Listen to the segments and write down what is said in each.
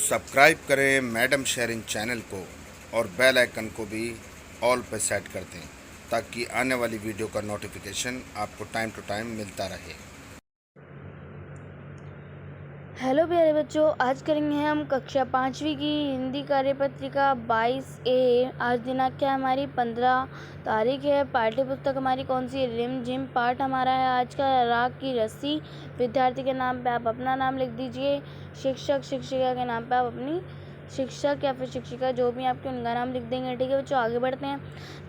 Subscribe करें madam sharing channel को और बेल आइकन को भी ऑल पे सेट कर दें ताकि आने वाली वीडियो का नोटिफिकेशन आपको टाइम टू टाइम मिलता रहे। हेलो प्यारे बच्चों, आज करेंगे हम कक्षा 5वीं की हिंदी कार्यपत्रिका 22A। आज दिनांक क्या है हमारी 15 तारीख है। पाठ्य पुस्तक हमारी कौन सी है? रिम झिम। पाठ हमारा है आज का राग की रस्सी। विद्यार्थी के नाम पे आप अपना नाम लिख दीजिए। शिक्षक शिक्षिका के नाम पे आप अपनी शिक्षक या फिर शिक्षिका जो भी आपके उनका नाम लिख देंगे। ठीक है बच्चों, आगे बढ़ते हैं।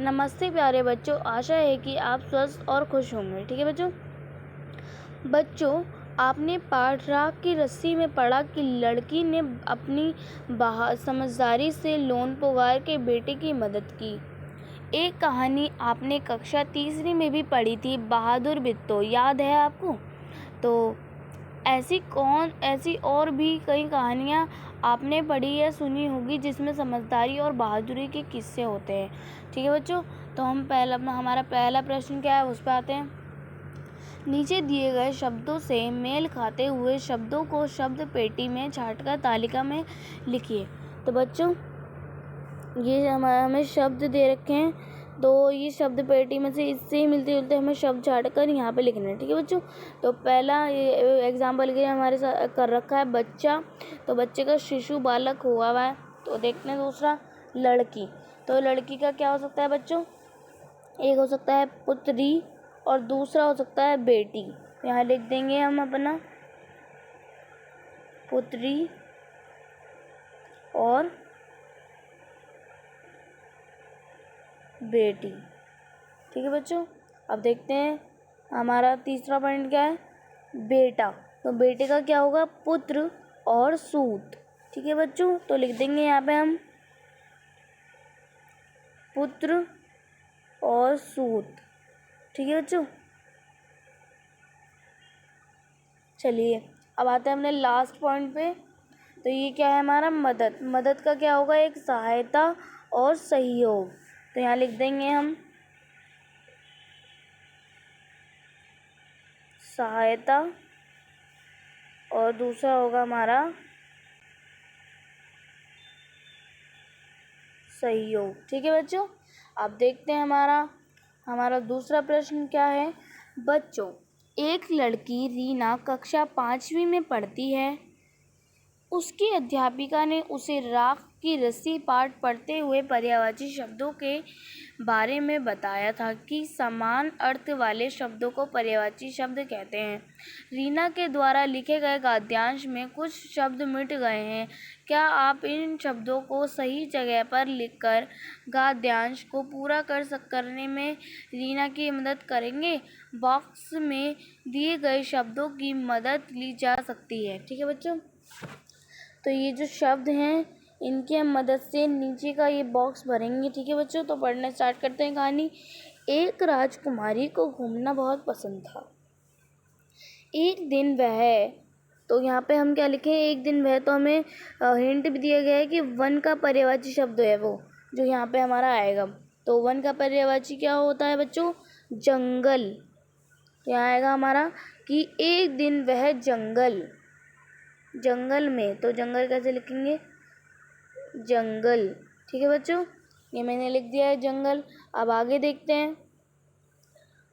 नमस्ते प्यारे बच्चों, आशा है कि आप स्वस्थ और खुश होंगे। ठीक है बच्चों, आपने पाठ राग की रस्सी में पढ़ा कि लड़की ने अपनी समझदारी से लोन पुगार के बेटे की मदद की। एक कहानी आपने कक्षा 3वीं में भी पढ़ी थी, बहादुर बिट्टो, याद है आपको? तो ऐसी और भी कई कहानियाँ आपने पढ़ी या सुनी होगी जिसमें समझदारी और बहादुरी के किस्से होते हैं। ठीक है बच्चों, तो हमारा पहला प्रश्न क्या है उस पर आते हैं। नीचे दिए गए शब्दों से मेल खाते हुए शब्दों को शब्द पेटी में छांटकर तालिका में लिखिए। तो बच्चों, ये हमें शब्द दे रखे हैं, तो ये शब्द पेटी में से इससे ही मिलते जुलते हमें शब्द छाट कर यहाँ पे लिखना है। ठीक है बच्चों, तो पहला एग्जाम्पल के लिए हमारे साथ कर रखा है बच्चा, तो बच्चे का शिशु बालक हुआ है। तो देखते हैं दूसरा लड़की, तो लड़की का क्या हो सकता है बच्चों? एक हो सकता है पुत्री और दूसरा हो सकता है बेटी। यहाँ लिख देंगे हम अपना पुत्री और बेटी। ठीक है बच्चों, अब देखते हैं हमारा तीसरा पॉइंट क्या है, बेटा। तो बेटे का क्या होगा? पुत्र और सूत। ठीक है बच्चों, तो लिख देंगे यहाँ पे हम पुत्र और सूत। ठीक है बच्चों, चलिए अब आते हैं अपने लास्ट पॉइंट पे। तो ये क्या है हमारा? मदद। मदद का क्या होगा? एक सहायता और सहयोग। तो यहाँ लिख देंगे हम सहायता और दूसरा होगा हमारा सहयोग। ठीक है बच्चों, अब देखते हैं हमारा दूसरा प्रश्न क्या है। बच्चों, एक लड़की रीना कक्षा 5वीं में पढ़ती है। उसकी अध्यापिका ने उसे राख की रस्सी पाठ पढ़ते हुए पर्यायवाची शब्दों के बारे में बताया था कि समान अर्थ वाले शब्दों को पर्यायवाची शब्द कहते हैं। रीना के द्वारा लिखे गए गद्यांश में कुछ शब्द मिट गए हैं। क्या आप इन शब्दों को सही जगह पर लिखकर गद्यांश को पूरा करने में रीना की मदद करेंगे? बॉक्स में दिए गए शब्दों की मदद ली जा सकती है। ठीक है बच्चों, तो ये जो शब्द हैं इनकी हम मदद से नीचे का ये बॉक्स भरेंगे। ठीक है बच्चों, तो पढ़ना स्टार्ट करते हैं कहानी। एक राजकुमारी को घूमना बहुत पसंद था। एक दिन वह, तो यहाँ पे हम क्या लिखें? एक दिन वह, तो हमें हिंट भी दिया गया है कि वन का पर्यायवाची शब्द है वो जो यहाँ पे हमारा आएगा। तो वन का पर्यायवाची क्या होता है बच्चों? जंगल। यहाँ आएगा हमारा कि एक दिन वह जंगल में, तो जंगल कैसे लिखेंगे? जंगल। ठीक है बच्चों, ये मैंने लिख दिया है जंगल। अब आगे देखते हैं।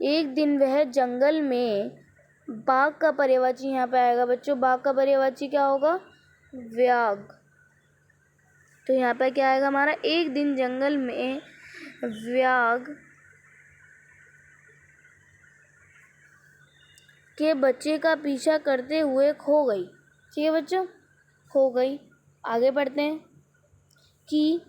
एक दिन वह जंगल में, बाघ का पर्यायवाची यहाँ पे आएगा बच्चों। बाघ का पर्यायवाची क्या होगा? व्याघ्र। तो यहाँ पे क्या आएगा हमारा? एक दिन जंगल में व्याघ्र के बच्चे का पीछा करते हुए खो गई। ठीक है बच्चों, खो गई। आगे बढ़ते हैं कि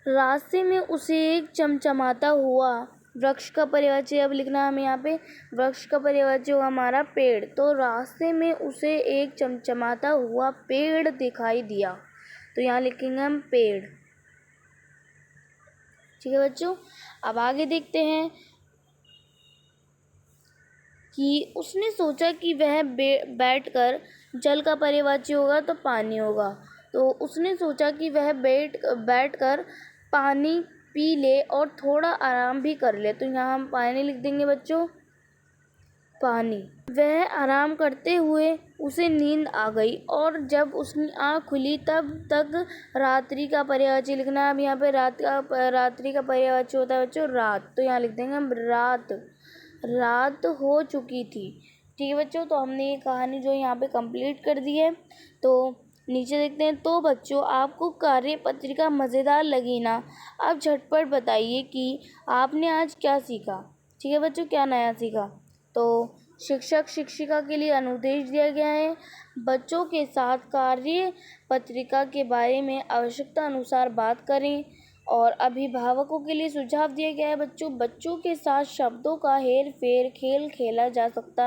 रास्ते में उसे एक चमचमाता हुआ वृक्ष का पर्यायवाची अब लिखना है हमें यहाँ पे। वृक्ष का पर्यायवाची होगा हमारा पेड़। तो रास्ते में उसे एक चमचमाता हुआ पेड़ दिखाई दिया। तो यहाँ लिखेंगे हम पेड़। ठीक है बच्चों, अब आगे देखते हैं कि उसने सोचा कि वह बैठकर, जल का पर्यायवाची होगा तो पानी होगा। तो उसने सोचा कि वह बैठकर पानी पी ले और थोड़ा आराम भी कर ले। तो यहाँ हम पानी लिख देंगे बच्चों। पानी। वह आराम करते हुए उसे नींद आ गई और जब उसकी आँख खुली तब तक रात्रि का पर्यायवाची लिखना है। अब यहाँ पे रात्रि का पर्यायवाची होता है बच्चों रात, तो यहाँ लिख देंगे हम रात हो चुकी थी। ठीक है बच्चों, तो हमने ये कहानी जो यहाँ पे कंप्लीट कर दी है। तो नीचे देखते हैं, तो बच्चों आपको कार्य पत्रिका मज़ेदार लगी ना? अब झटपट बताइए कि आपने आज क्या सीखा। ठीक है बच्चों, क्या नया सीखा। तो शिक्षक शिक्षिका के लिए अनुदेश दिया गया है, बच्चों के साथ कार्य पत्रिका के बारे में आवश्यकता अनुसार बात करें। और अभिभावकों के लिए सुझाव दिया गया है, बच्चों के साथ शब्दों का हेर फेर खेल खेला जा सकता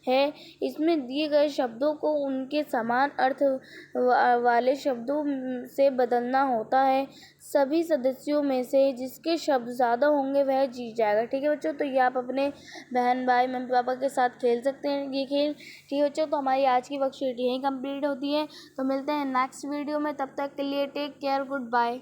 है। इसमें दिए गए शब्दों को उनके समान अर्थ वाले शब्दों से बदलना होता है। सभी सदस्यों में से जिसके शब्द ज़्यादा होंगे वह जीत जाएगा। ठीक है बच्चों, तो ये आप अपने बहन भाई मम्मी पापा के साथ खेल सकते हैं ये खेल। ठीक है बच्चों, तो हमारी आज की वर्कशीट यहीं कंप्लीट होती है। तो मिलते हैं नेक्स्ट वीडियो में, तब तक के लिए टेक केयर, गुड बाय।